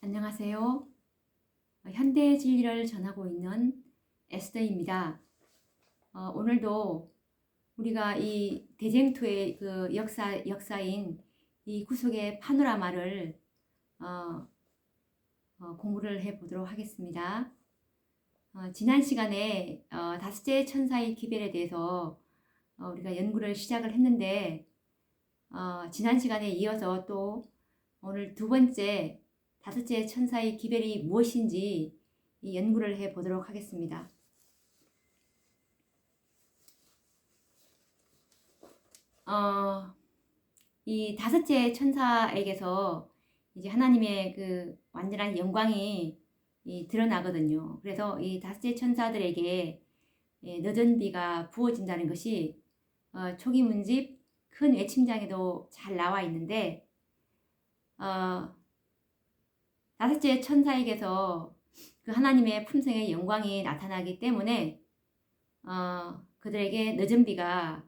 안녕하세요. 현대의 진리를 전하고 있는 에스더입니다. 오늘도 우리가 이 대쟁투의 그 역사인 이 구속의 파노라마를 공부를 해보도록 하겠습니다. 지난 시간에 다섯째 천사의 기별에 대해서 우리가 연구를 시작을 했는데 지난 시간에 이어서 또 오늘 두 번째 다섯째 천사의 기별이 무엇인지 연구를 해보도록 하겠습니다. 이 다섯째 천사에게서 이제 하나님의 그 완전한 영광이 드러나거든요. 그래서 이 다섯째 천사들에게 늦은 비가 부어진다는 것이 초기 문집 큰 외침장에도 잘 나와 있는데 다섯째 천사에게서 그 하나님의 품성의 영광이 나타나기 때문에 그들에게 늦은 비가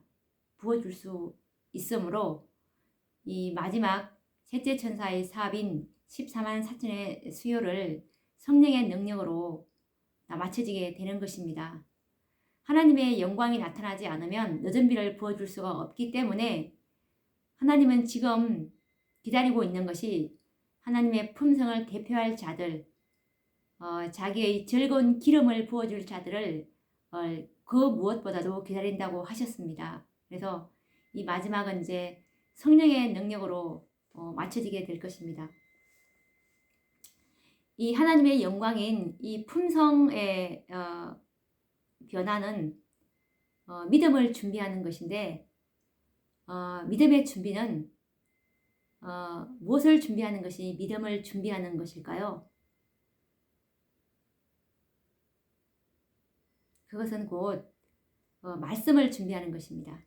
부어줄 수 있으므로 이 마지막 셋째 천사의 사업인 14만 4천의 수요를 성령의 능력으로 맞춰지게 되는 것입니다. 하나님의 영광이 나타나지 않으면 늦은 비를 부어줄 수가 없기 때문에 하나님은 지금 기다리고 있는 것이 하나님의 품성을 대표할 자들, 자기의 즐거운 기름을 부어줄 자들을 그 무엇보다도 기다린다고 하셨습니다. 그래서 이 마지막은 이제 성령의 능력으로 맞춰지게 될 것입니다. 이 하나님의 영광인 이 품성의 변화는 믿음을 준비하는 것인데 믿음의 준비는 무엇을 준비하는 것이 믿음을 준비하는 것일까요? 그것은 곧 말씀을 준비하는 것입니다.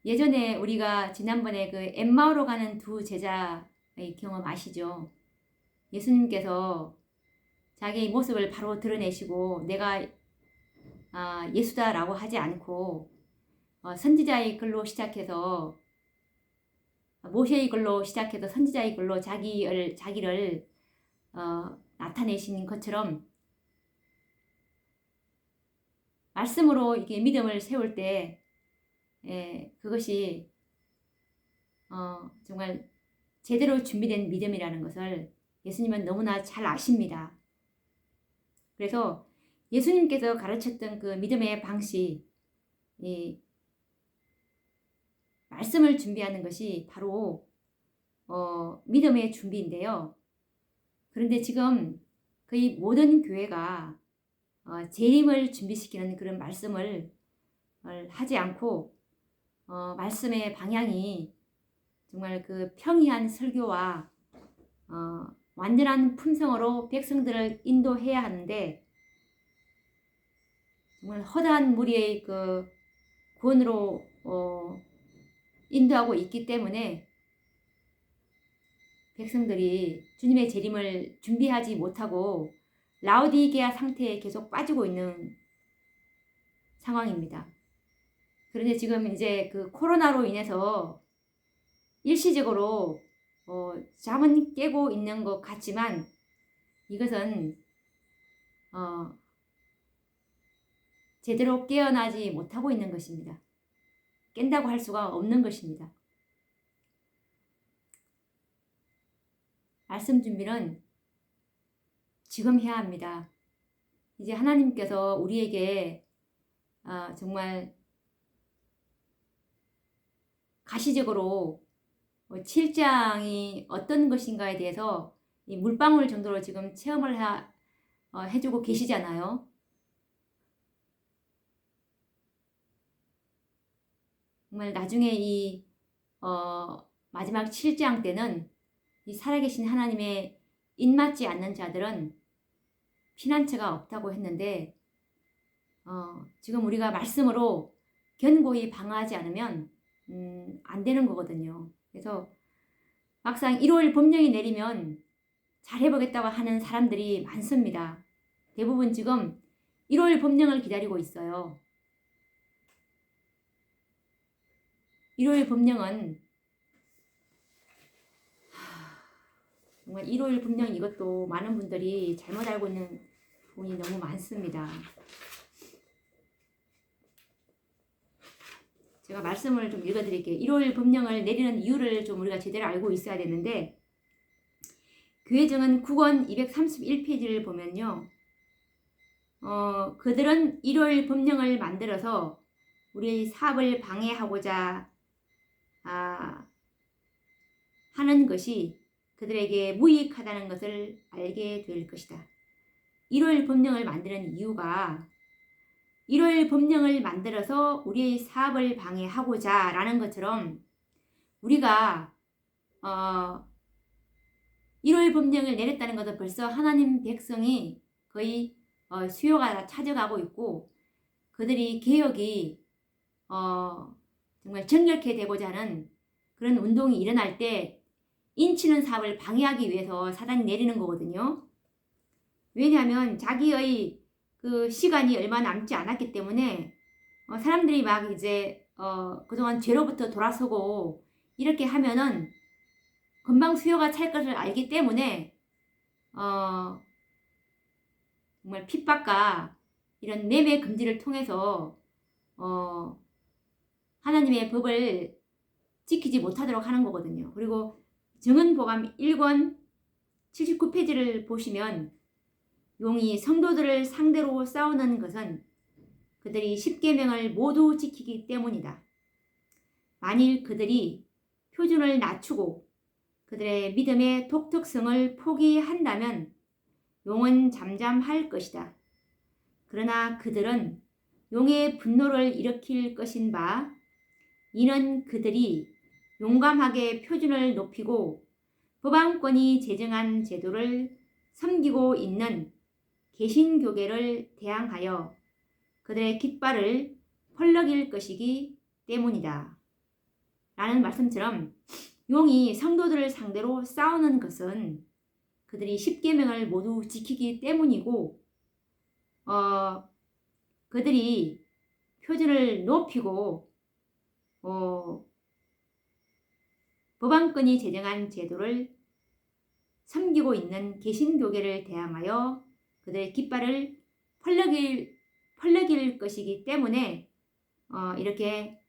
예전에 우리가 지난번에 그 엠마오로 가는 두 제자의 경험 아시죠? 예수님께서 자기의 모습을 바로 드러내시고 내가 예수다라고 하지 않고 선지자의 글로 시작해서 모세의 글로 시작해서 선지자의 글로 자기를 나타내신 것처럼 말씀으로 이게 믿음을 세울 때 그것이 정말 제대로 준비된 믿음이라는 것을 예수님은 너무나 잘 아십니다. 그래서 예수님께서 가르쳤던 그 믿음의 방식, 말씀을 준비하는 것이 바로 믿음의 준비인데요. 그런데 지금 거의 모든 교회가 재림을 준비시키는 그런 말씀을 하지 않고 말씀의 방향이 정말 그 평이한 설교와 완전한 품성으로 백성들을 인도해야 하는데 정말 허다한 무리의 그 구원으로 인도하고 있기 때문에 백성들이 주님의 재림을 준비하지 못하고 라오디게아 상태에 계속 빠지고 있는 상황입니다. 그런데 지금 이제 그 코로나로 인해서 일시적으로 잠은 깨고 있는 것 같지만 이것은 제대로 깨어나지 못하고 있는 것입니다. 깬다고 할 수가 없는 것입니다. 말씀 준비는 지금 해야 합니다. 이제 하나님께서 우리에게 정말 가시적으로 7장이 어떤 것인가에 대해서 이 물방울 정도로 지금 체험을 해주고 계시잖아요. 정말 나중에 이 마지막 7장 때는 이 살아계신 하나님의 입맞지 않는 자들은 피난처가 없다고 했는데 지금 우리가 말씀으로 견고히 방어하지 않으면 안 되는 거거든요. 그래서 막상 1월 법령이 내리면 잘해보겠다고 하는 사람들이 많습니다. 대부분 지금 1월 법령을 기다리고 있어요. 1월 법령은 정말 일요일 법령 이것도 많은 분들이 잘못 알고 있는 부분이 너무 많습니다. 제가 말씀을 좀 읽어드릴게요. 일요일 법령을 내리는 이유를 좀 우리가 제대로 알고 있어야 되는데, 교회정은 9권 231페이지를 보면요. 그들은 일요일 법령을 만들어서 우리의 사업을 방해하고자 하는 것이 그들에게 무익하다는 것을 알게 될 것이다. 일요일 법령을 만드는 이유가 일요일 법령을 만들어서 우리의 사업을 방해하고자 라는 것처럼 우리가 일요일 법령을 내렸다는 것은 벌써 하나님 백성이 거의 수요가 찾아가고 있고 그들이 개혁이 정말 정결케 되고자 하는 그런 운동이 일어날 때 인치는 사업을 방해하기 위해서 사단이 내리는 거거든요. 왜냐하면 자기의 그 시간이 얼마 남지 않았기 때문에 사람들이 막 이제 그동안 죄로부터 돌아서고 이렇게 하면은 금방 수요가 찰 것을 알기 때문에 정말 핍박과 이런 매매 금지를 통해서 하나님의 법을 지키지 못하도록 하는 거거든요. 그리고 정은보감 1권 79페이지를 보시면 용이 성도들을 상대로 싸우는 것은 그들이 십계명을 모두 지키기 때문이다. 만일 그들이 표준을 낮추고 그들의 믿음의 독특성을 포기한다면 용은 잠잠할 것이다. 그러나 그들은 용의 분노를 일으킬 것인 바 이는 그들이 용감하게 표준을 높이고 법안권이 제정한 제도를 섬기고 있는 개신교계를 대항하여 그들의 깃발을 펄럭일 것이기 때문이다. 라는 말씀처럼 용이 성도들을 상대로 싸우는 것은 그들이 십계명을 모두 지키기 때문이고 그들이 표준을 높이고 법안권이 제정한 제도를 섬기고 있는 개신교계를 대항하여 그들의 깃발을 펄럭일 것이기 때문에 이렇게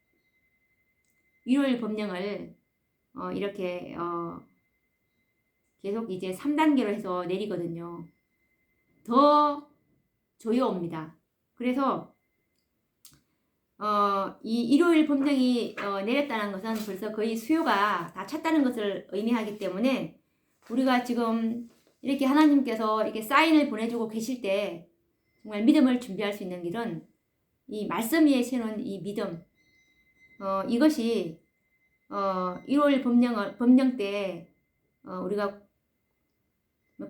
일요일 법령을 이렇게 계속 이제 3단계로 해서 내리거든요. 더 조여옵니다. 그래서 이 일요일 법령이 내렸다는 것은 벌써 거의 수요가 다 찼다는 것을 의미하기 때문에 우리가 지금 이렇게 하나님께서 이렇게 사인을 보내주고 계실 때 정말 믿음을 준비할 수 있는 길은 이 말씀 위에 세우는 이 믿음, 이것이 일요일 법령 때 우리가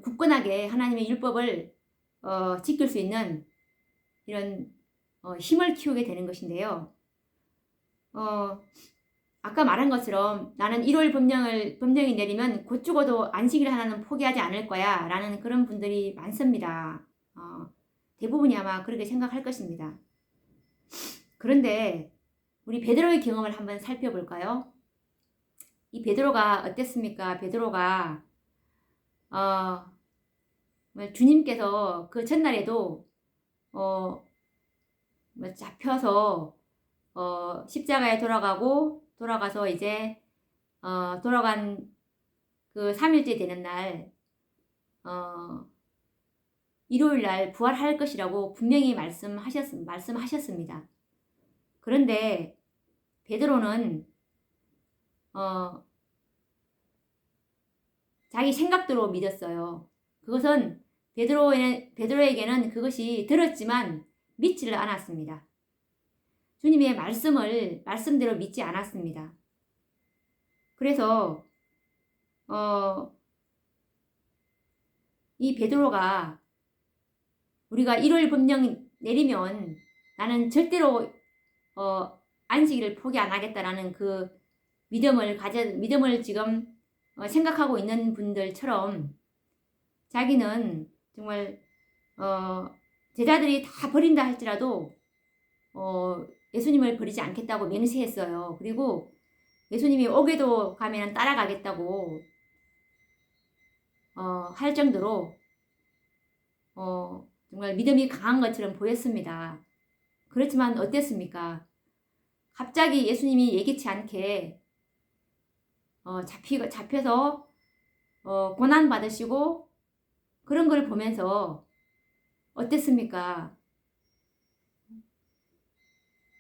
굳건하게 하나님의 율법을 지킬 수 있는 이런 힘을 키우게 되는 것인데요. 아까 말한 것처럼 나는 일요일 법령이 내리면 곧 죽어도 안식일 하나는 포기하지 않을 거야 라는 그런 분들이 많습니다. 대부분이 아마 그렇게 생각할 것입니다. 그런데 우리 베드로의 경험을 한번 살펴볼까요? 이 베드로가 어땠습니까? 베드로가 주님께서 그 전날에도 잡혀서 십자가에 돌아가서 이제 돌아간 그 3일째 되는 날 일요일 날 부활할 것이라고 분명히 말씀하셨습니다. 그런데 베드로는 자기 생각대로 믿었어요. 그것은 베드로에게는 그것이 들었지만 믿지를 않았습니다. 주님의 말씀대로 믿지 않았습니다. 그래서 이 베드로가 우리가 일요일 법령 내리면 나는 절대로 안식일을 포기 안 하겠다라는 그 믿음을 지금 생각하고 있는 분들처럼 자기는 정말 제자들이 다 버린다 할지라도 예수님을 버리지 않겠다고 맹세했어요. 그리고 예수님이 옥에도 가면 따라가겠다고 할 정도로 정말 믿음이 강한 것처럼 보였습니다. 그렇지만 어땠습니까? 갑자기 예수님이 예기치 않게 잡혀서 고난 받으시고 그런 걸 보면서 어땠습니까?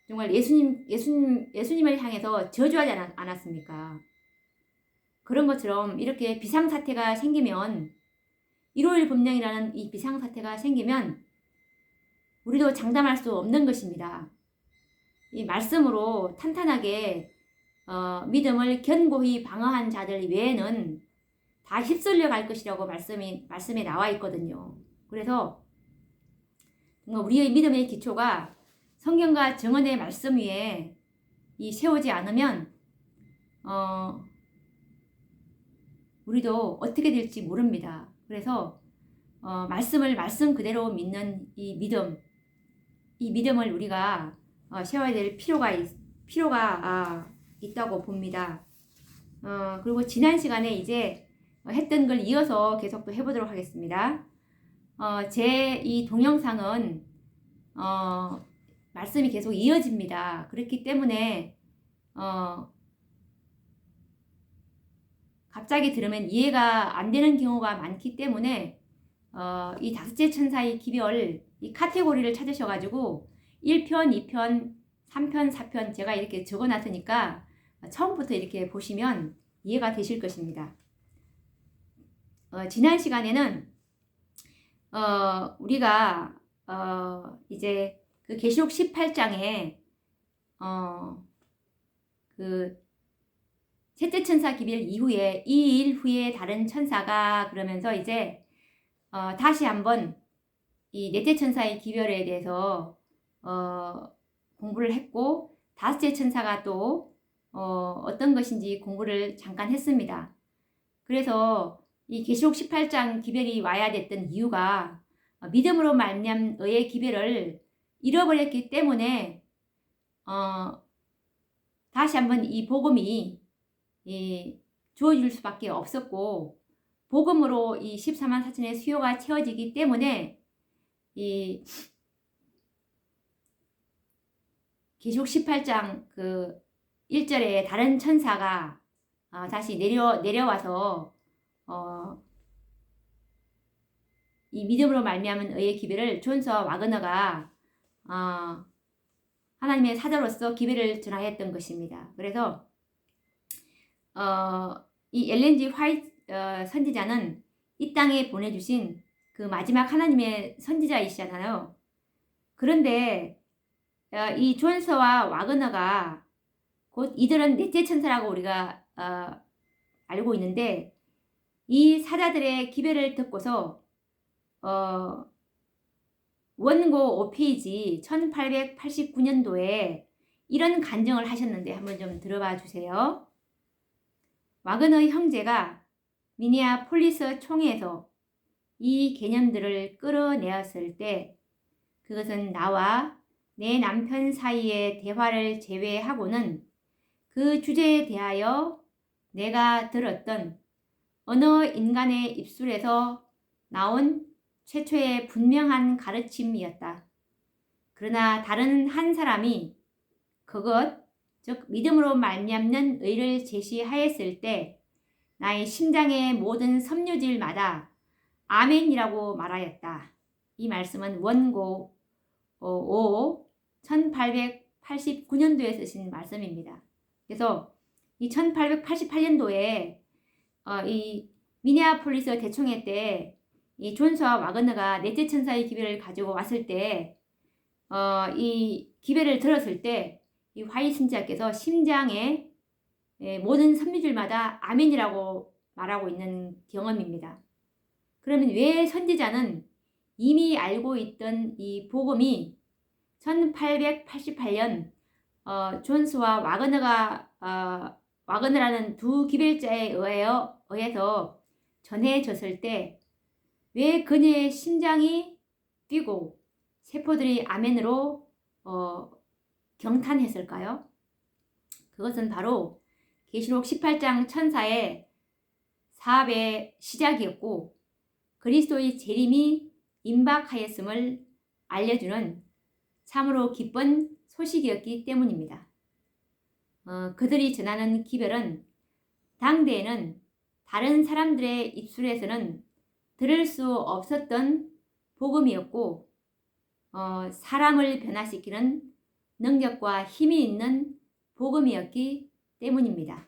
정말 예수님을 향해서 저주하지 않았습니까? 그런 것처럼 이렇게 비상사태가 생기면, 일요일 법령이라는 이 비상사태가 생기면 우리도 장담할 수 없는 것입니다. 이 말씀으로 탄탄하게 믿음을 견고히 방어한 자들 외에는 다 휩쓸려 갈 것이라고 말씀에 나와 있거든요. 그래서 우리의 믿음의 기초가 성경과 정언의 말씀 위에 세우지 않으면 우리도 어떻게 될지 모릅니다. 그래서 말씀을 말씀 그대로 믿는 이 믿음을 우리가 세워야 될 필요가 있다고 봅니다. 그리고 지난 시간에 이제 했던 걸 이어서 계속 또 해보도록 하겠습니다. 제 이 동영상은 말씀이 계속 이어집니다. 그렇기 때문에 갑자기 들으면 이해가 안 되는 경우가 많기 때문에 이 다섯째 천사의 기별 이 카테고리를 찾으셔가지고 1편, 2편, 3편, 4편 제가 이렇게 적어놨으니까 처음부터 이렇게 보시면 이해가 되실 것입니다. 지난 시간에는 우리가 이제 그 계시록 18장에 그 셋째 천사 기별 이후에 2일 후에 다른 천사가 그러면서 이제 다시 한번 이 넷째 천사의 기별에 대해서 공부를 했고, 다섯째 천사가 또 어떤 것인지 공부를 잠깐 했습니다. 그래서 이 계시록 18장 기별이 와야 됐던 이유가 믿음으로 말미암은 의의 기별을 잃어버렸기 때문에 다시 한번 이 복음이 주어질 수밖에 없었고, 복음으로 이 14만 4천의 수요가 채워지기 때문에 이 계시록 18장 그 1절에 다른 천사가 다시 내려와서 이 믿음으로 말미암은 의의 기별을 존스와 와그너가 하나님의 사자로서 기별을 전하였던 것입니다. 그래서 이 엘렌 G 화이트 선지자는 이 땅에 보내주신 그 마지막 하나님의 선지자이시잖아요. 그런데 이 존스와 와그너가 곧 이들은 넷째 천사라고 우리가 알고 있는데, 이 사자들의 기별을 듣고서 원고 5페이지 1889년도에 이런 간증을 하셨는데 한번 좀 들어봐 주세요. 와그너 형제가 미니아폴리스 총회에서 이 개념들을 끌어내었을 때, 그것은 나와 내 남편 사이의 대화를 제외하고는 그 주제에 대하여 내가 들었던 어느 인간의 입술에서 나온 최초의 분명한 가르침이었다. 그러나 다른 한 사람이 그것, 즉 믿음으로 말미암는 의를 제시하였을 때 나의 심장의 모든 섬유질마다 아멘이라고 말하였다. 이 말씀은 원고 1889년도에 쓰신 말씀입니다. 그래서 이 1888년도에 이 미네아폴리스 대총회 때 이 존스와 와그너가 넷째 천사의 기별을 가지고 왔을 때 이 기별을 들었을 때 이 화이 신자께서 심장의 모든 섬유질마다 아멘이라고 말하고 있는 경험입니다. 그러면 왜 선지자는 이미 알고 있던 이 복음이 1888년 존스와 와그너라는 두 기별자에 의해서 전해졌을 때 왜 그녀의 심장이 뛰고 세포들이 아멘으로 경탄했을까요? 그것은 바로 계시록 18장 천사의 사업의 시작이었고 그리스도의 재림이 임박하였음을 알려주는 참으로 기쁜 소식이었기 때문입니다. 그들이 전하는 기별은 당대에는 다른 사람들의 입술에서는 들을 수 없었던 복음이었고 사람을 변화시키는 능력과 힘이 있는 복음이었기 때문입니다.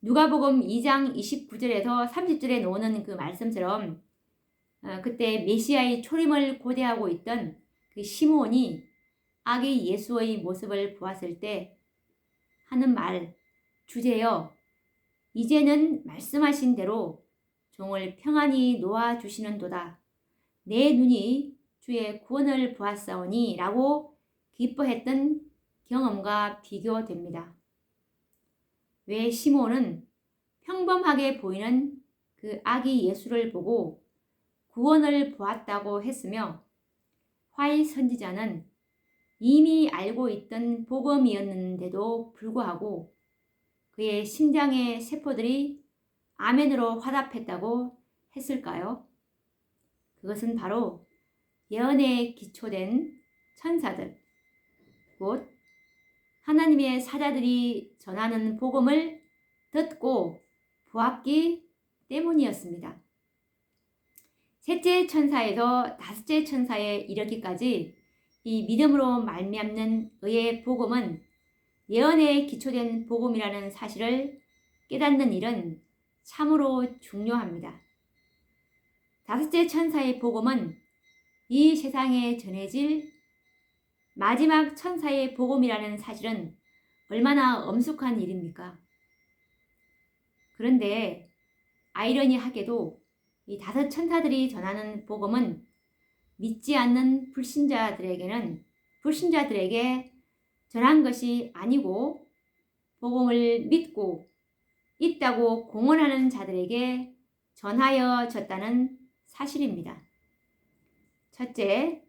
누가복음 2장 29절에서 30절에 나오는 그 말씀처럼 그때 메시아의 초림을 고대하고 있던 그 시므온이 아기 예수의 모습을 보았을 때 하는 말, 주제여 이제는 말씀하신 대로 종을 평안히 놓아주시는도다. 내 눈이 주의 구원을 보았사오니 라고 기뻐했던 경험과 비교됩니다. 왜 시므온은 평범하게 보이는 그 아기 예수를 보고 구원을 보았다고 했으며 화이 선지자는 이미 알고 있던 복음이었는데도 불구하고 그의 심장의 세포들이 아멘으로 화답했다고 했을까요? 그것은 바로 예언에 기초된 천사들, 곧 하나님의 사자들이 전하는 복음을 듣고 보았기 때문이었습니다. 셋째 천사에서 다섯째 천사에 이르기까지 이 믿음으로 말미암는 의의 복음은 예언에 기초된 복음이라는 사실을 깨닫는 일은 참으로 중요합니다. 다섯째 천사의 복음은 이 세상에 전해질 마지막 천사의 복음이라는 사실은 얼마나 엄숙한 일입니까? 그런데 아이러니하게도 이 다섯 천사들이 전하는 복음은 믿지 않는 불신자들에게 전한 것이 아니고 복음을 믿고 있다고 공언하는 자들에게 전하여졌다는 사실입니다. 첫째,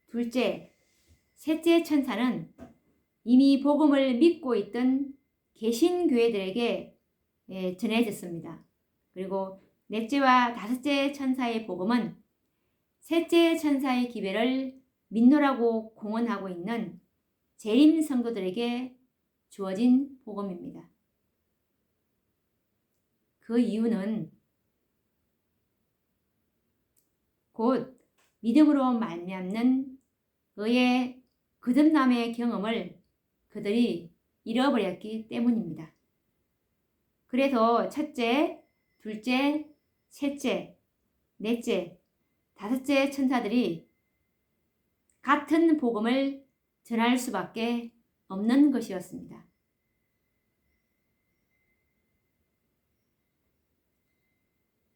둘째, 셋째 천사는 이미 복음을 믿고 있던 개신교회들에게 전해졌습니다. 그리고 넷째와 다섯째 천사의 복음은 셋째 천사의 기별을 믿노라고 공언하고 있는 재림 성도들에게 주어진 복음입니다. 그 이유는 곧 믿음으로 말미암는 의의 거듭남의 경험을 그들이 잃어버렸기 때문입니다. 그래서 첫째, 둘째, 셋째, 넷째, 다섯째 천사들이 같은 복음을 전할 수밖에 없는 것이었습니다.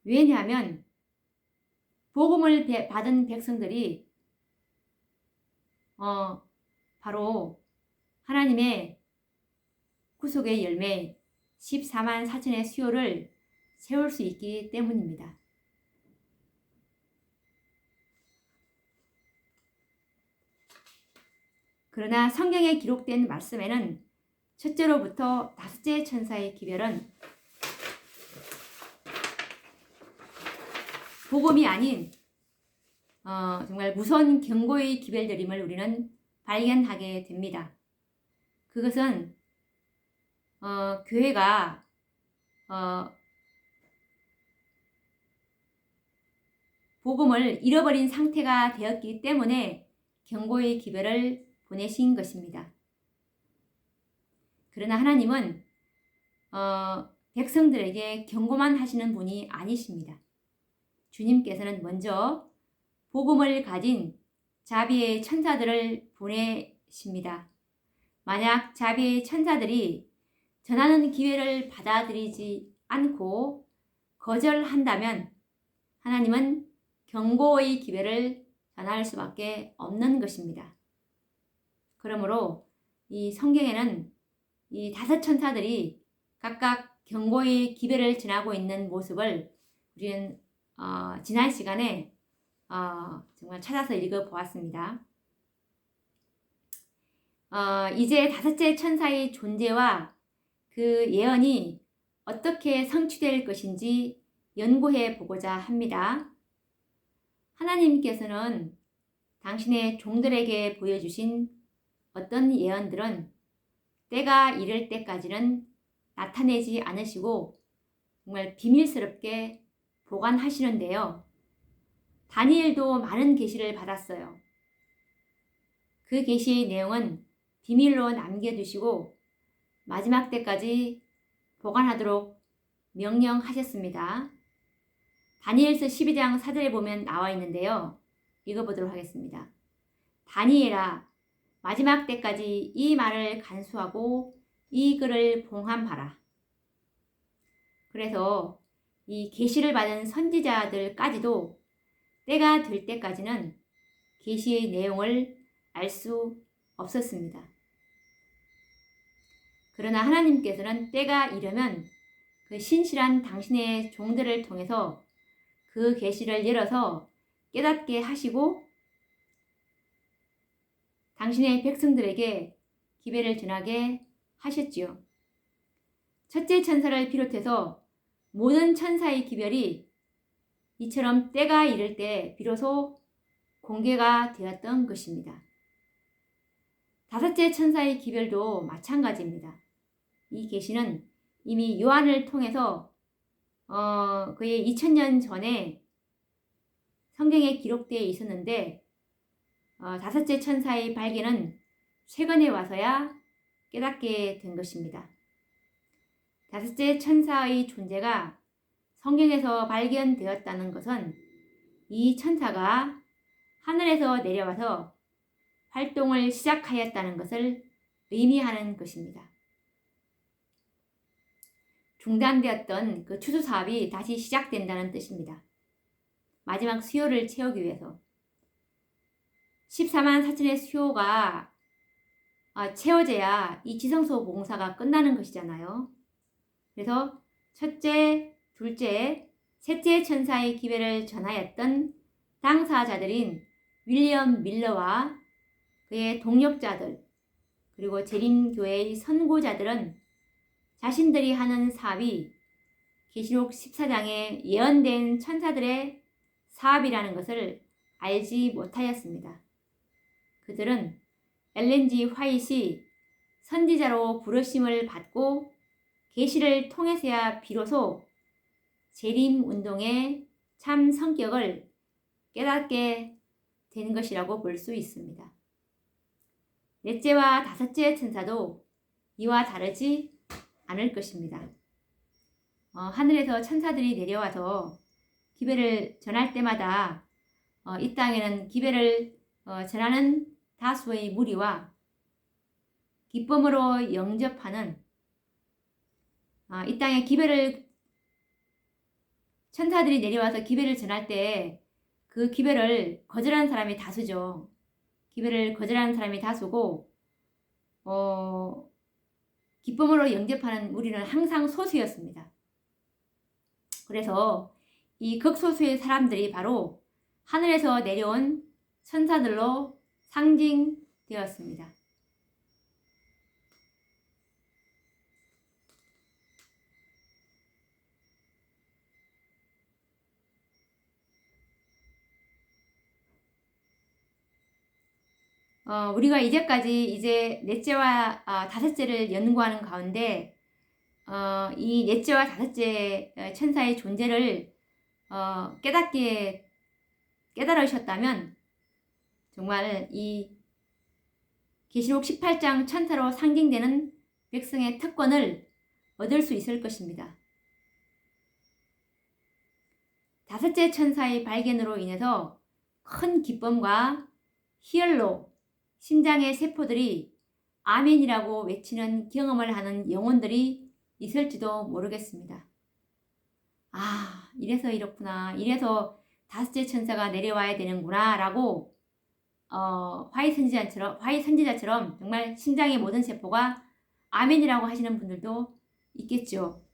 왜냐하면 복음을 받은 백성들이 바로 하나님의 구속의 열매 14만 4천의 수요를 세울 수 있기 때문입니다. 그러나 성경에 기록된 말씀에는 첫째로부터 다섯째 천사의 기별은 복음이 아닌 정말 무서운 경고의 기별들임을 우리는 발견하게 됩니다. 그것은 교회가 복음을 잃어버린 상태가 되었기 때문에 경고의 기별을 보내신 것입니다. 그러나 하나님은 백성들에게 경고만 하시는 분이 아니십니다. 주님께서는 먼저 복음을 가진 자비의 천사들을 보내십니다. 만약 자비의 천사들이 전하는 기회를 받아들이지 않고 거절한다면 하나님은 경고의 기회를 전할 수밖에 없는 것입니다. 그러므로 이 성경에는 이 다섯 천사들이 각각 경고의 기회를 전하고 있는 모습을 우리는 지난 시간에 정말 찾아서 읽어보았습니다. 이제 다섯째 천사의 존재와 그 예언이 어떻게 성취될 것인지 연구해 보고자 합니다. 하나님께서는 당신의 종들에게 보여주신 어떤 예언들은 때가 이를 때까지는 나타내지 않으시고 정말 비밀스럽게 보관하시는데요. 다니엘도 많은 계시를 받았어요. 그 계시의 내용은 비밀로 남겨두시고 마지막 때까지 보관하도록 명령하셨습니다. 다니엘서 12장 4절에 보면 나와 있는데요. 읽어보도록 하겠습니다. 다니엘아, 마지막 때까지 이 말을 간수하고 이 글을 봉함하라. 그래서 이 계시를 받은 선지자들까지도 때가 될 때까지는 계시의 내용을 알 수 없었습니다. 그러나 하나님께서는 때가 이르면 그 신실한 당신의 종들을 통해서 그 계시를 열어서 깨닫게 하시고 당신의 백성들에게 기별을 전하게 하셨지요. 첫째 천사를 비롯해서 모든 천사의 기별이 이처럼 때가 이를 때 비로소 공개가 되었던 것입니다. 다섯째 천사의 기별도 마찬가지입니다. 이 계시는 이미 요한을 통해서 그의 2000년 전에 성경에 기록되어 있었는데 다섯째 천사의 발견은 최근에 와서야 깨닫게 된 것입니다. 다섯째 천사의 존재가 성경에서 발견되었다는 것은 이 천사가 하늘에서 내려와서 활동을 시작하였다는 것을 의미하는 것입니다. 중단되었던 그 추수 사업이 다시 시작된다는 뜻입니다. 마지막 수요를 채우기 위해서 14만 4천의 수요가 채워져야 이 지성소 봉사가 끝나는 것이잖아요. 그래서 첫째, 둘째, 셋째 천사의 기별을 전하였던 당사자들인 윌리엄 밀러와 그의 동력자들 그리고 재림교회의 선고자들은 자신들이 하는 사업이 계시록 14장에 예언된 천사들의 사업이라는 것을 알지 못하였습니다. 그들은 엘렌 G 화이트이 선지자로 부르심을 받고 계시를 통해서야 비로소 재림운동의 참 성격을 깨닫게 된 것이라고 볼 수 있습니다. 넷째와 다섯째 천사도 이와 다르지 않을 것입니다. 하늘에서 천사들이 내려와서 기별을 전할 때마다 이 땅에는 기별을 전하는 다수의 무리와 기쁨으로 영접하는 이 땅에 기별을 천사들이 내려와서 기별을 전할 때 그 기별을 거절하는 사람이 다수죠. 기별을 거절하는 사람이 다수고 기쁨으로 영접하는 무리는 항상 소수였습니다. 그래서 이 극소수의 사람들이 바로 하늘에서 내려온 천사들로 상징되었습니다. 우리가 이제까지 이제 넷째와 다섯째를 연구하는 가운데 이 넷째와 다섯째 천사의 존재를 깨달으셨다면 정말 이 계시록 18장 천사로 상징되는 백성의 특권을 얻을 수 있을 것입니다. 다섯째 천사의 발견으로 인해서 큰 기쁨과 희열로 심장의 세포들이 아멘이라고 외치는 경험을 하는 영혼들이 있을지도 모르겠습니다. 이래서 이렇구나. 이래서 다섯째 천사가 내려와야 되는구나 라고 화이 선지자처럼 정말 심장의 모든 세포가 아멘이라고 하시는 분들도 있겠죠.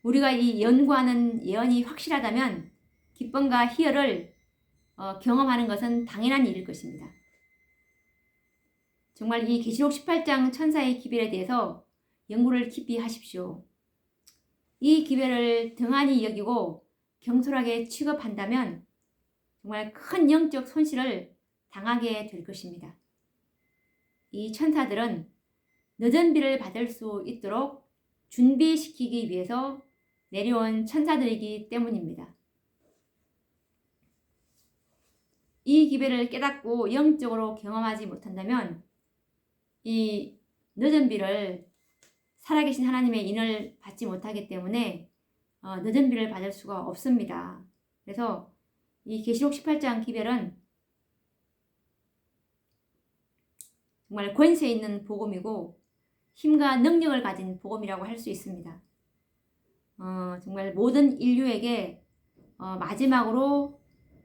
우리가 이 연구하는 예언이 확실하다면 기쁨과 희열을 경험하는 것은 당연한 일일 것입니다. 정말 이 계시록 18장 천사의 기별에 대해서 연구를 깊이 하십시오. 이 기별을 등한히 여기고 경솔하게 취급한다면 정말 큰 영적 손실을 당하게 될 것입니다. 이 천사들은 늦은 비를 받을 수 있도록 준비시키기 위해서 내려온 천사들이기 때문입니다. 이 기별을 깨닫고 영적으로 경험하지 못한다면 이 늦은 비를 살아계신 하나님의 인을 받지 못하기 때문에 늦은 비를 받을 수가 없습니다. 그래서 이 계시록 18장 기별은 정말 권세 있는 복음이고 힘과 능력을 가진 복음이라고 할 수 있습니다. 정말 모든 인류에게 마지막으로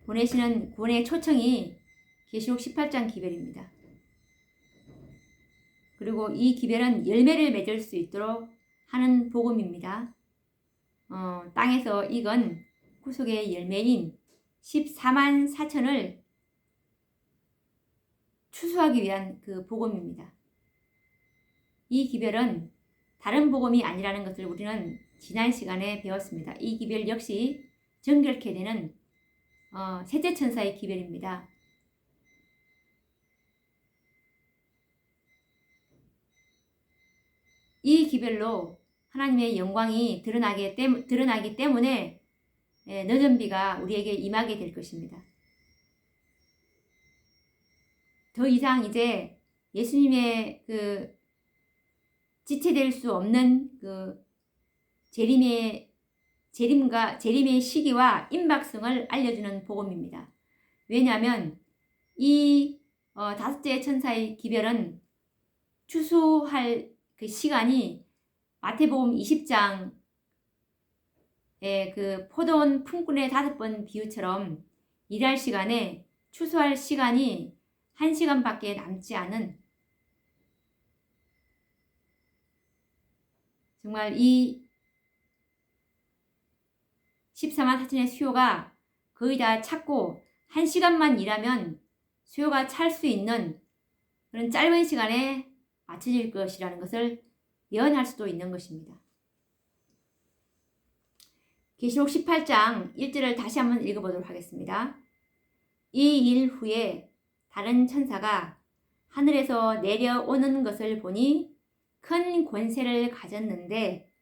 보내시는 구원의 초청이 계시록 18장 기별입니다. 그리고 이 기별은 열매를 맺을 수 있도록 하는 복음입니다. 땅에서 익은 구속의 열매인 14만 4천을 추수하기 위한 그 복음입니다. 이 기별은 다른 복음이 아니라는 것을 우리는 지난 시간에 배웠습니다. 이 기별 역시 정결케 되는 셋째 천사의 기별입니다. 이 기별로 하나님의 영광이 드러나기 때문에 늦은 비가 우리에게 임하게 될 것입니다. 더 이상 이제 예수님의 그 지체될 수 없는 그 재림의 시기와 임박성을 알려주는 복음입니다. 왜냐하면 이 다섯째 천사의 기별은 추수할 그 시간이 마태복음 20장의 그 포도원 품꾼의 5번 비유처럼 일할 시간에 추수할 시간이 1시간밖에 남지 않은 정말 이 14만 4천의 수요가 거의 다 찼고 1시간만 일하면 수요가 찰 수 있는 그런 짧은 시간에 맞춰질 것이라는 것을 예언할 수도 있는 것입니다. 계시록 18장 1절을 다시 한번 읽어보도록 하겠습니다. 이 일 후에 다른 천사가 하늘에서 내려오는 것을 보니 큰 권세를 가졌는데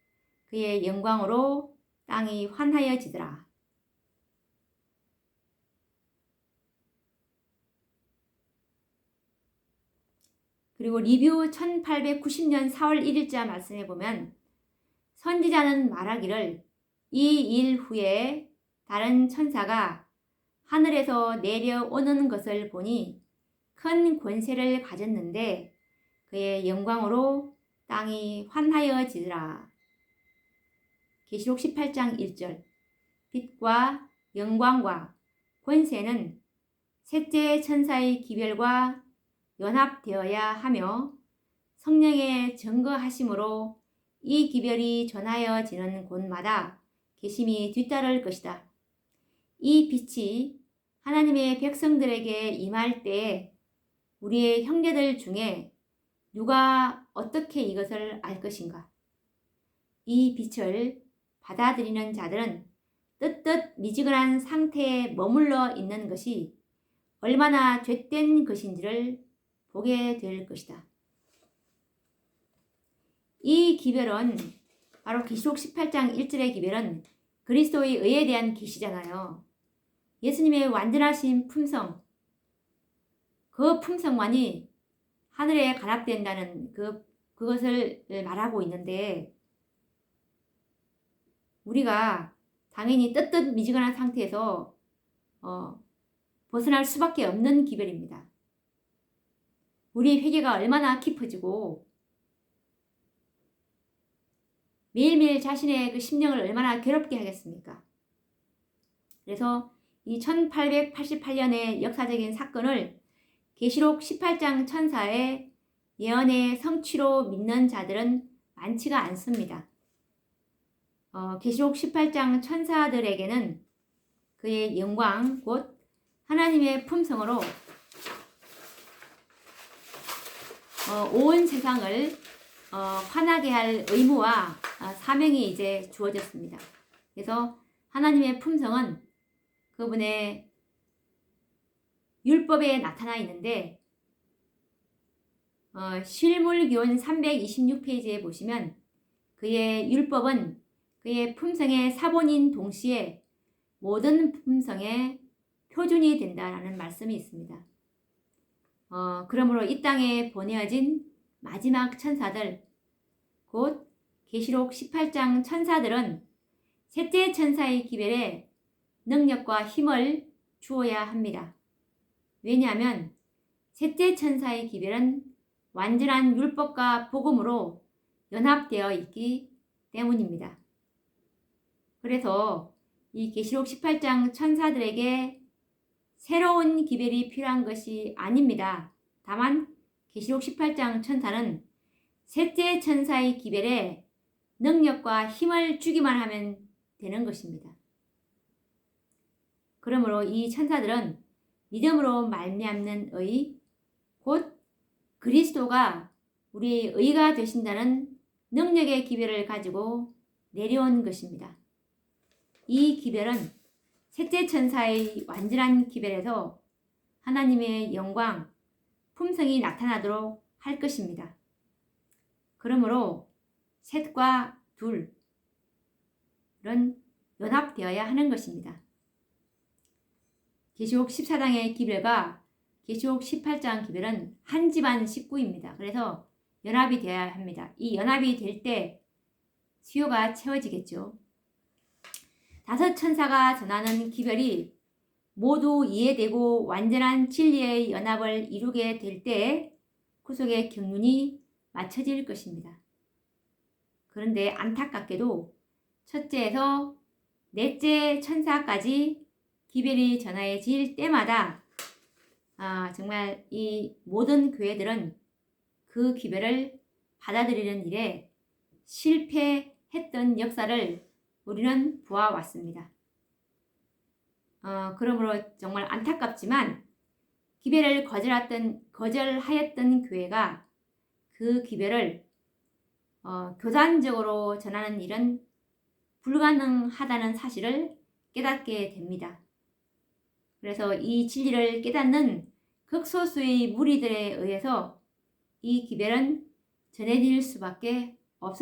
그의 영광으로 땅이 환하여지더라. 그리고 리뷰 1890년 4월 1일자 말씀해 보면 선지자는 말하기를 이 일 후에 다른 천사가 하늘에서 내려오는 것을 보니 큰 권세를 가졌는데 그의 영광으로 땅이 환하여지더라. 계시록 18장 1절 빛과 영광과 권세는 셋째 천사의 기별과 연합되어야 하며 성령의 증거하심으로 이 기별이 전하여지는 곳마다 계심이 뒤따를 것이다. 이 빛이 하나님의 백성들에게 임할 때에 우리의 형제들 중에 누가 어떻게 이것을 알 것인가? 이 빛을 받아들이는 자들은 뜨뜻 미지근한 상태에 머물러 있는 것이 얼마나 죄된 것인지를 보게 될 것이다. 이 기별은 바로 계시록 18장 1절의 기별은 그리스도의 의에 대한 계시잖아요. 예수님의 완전하신 품성, 그 품성만이 하늘에 간합된다는 그것을 말하고 있는데 우리가 당연히 뜨뜻 미지근한 상태에서 벗어날 수밖에 없는 기별입니다. 우리의 회개가 얼마나 깊어지고 매일매일 자신의 그 심령을 얼마나 괴롭게 하겠습니까? 그래서 이 1888년의 역사적인 사건을 계시록 18장 천사의 예언의 성취로 믿는 자들은 많지가 않습니다. 계시록 18장 천사들에게는 그의 영광 곧 하나님의 품성으로 온 세상을 환하게 할 의무와 사명이 이제 주어졌습니다. 그래서 하나님의 품성은 그분의 율법에 나타나 있는데 실물기원 326페이지에 보시면 그의 율법은 그의 품성의 사본인 동시에 모든 품성의 표준이 된다라는 말씀이 있습니다. 그러므로 이 땅에 보내어진 마지막 천사들, 곧 계시록 18장 천사들은 셋째 천사의 기별에 능력과 힘을 주어야 합니다. 왜냐하면 셋째 천사의 기별은 완전한 율법과 복음으로 연합되어 있기 때문입니다. 그래서 이 계시록 18장 천사들에게 새로운 기별이 필요한 것이 아닙니다. 다만 계시록 18장 천사는 셋째 천사의 기별에 능력과 힘을 주기만 하면 되는 것입니다. 그러므로 이 천사들은 믿음으로 말미암는 의, 곧 그리스도가 우리의 의가 되신다는 능력의 기별을 가지고 내려온 것입니다. 이 기별은 셋째 천사의 완전한 기별에서 하나님의 영광, 품성이 나타나도록 할 것입니다. 그러므로 셋과 둘은 연합되어야 하는 것입니다. 계시록 14장의 기별과 계시록 18장 기별은 한 집안 식구입니다. 그래서 연합이 되어야 합니다. 이 연합이 될 때 수요가 채워지겠죠. 다섯 천사가 전하는 기별이 모두 이해되고 완전한 진리의 연합을 이루게 될 때 구속의 경륜이 맞춰질 것입니다. 그런데 안타깝게도 첫째에서 넷째 천사까지 기별이 전해질 때마다 정말 이 모든 교회들은 그 기별을 받아들이는 일에 실패했던 역사를 우리는 보아왔습니다. 그러므로 정말 안타깝지만 기별을 거절하였던 교회가 그 기별을 교단적으로 전하는 일은 불가능하다는 사실을 깨닫게 됩니다. 그래서 이 진리를 깨닫는 극소수의 무리들에 의해서 이 기별은 전해질 수밖에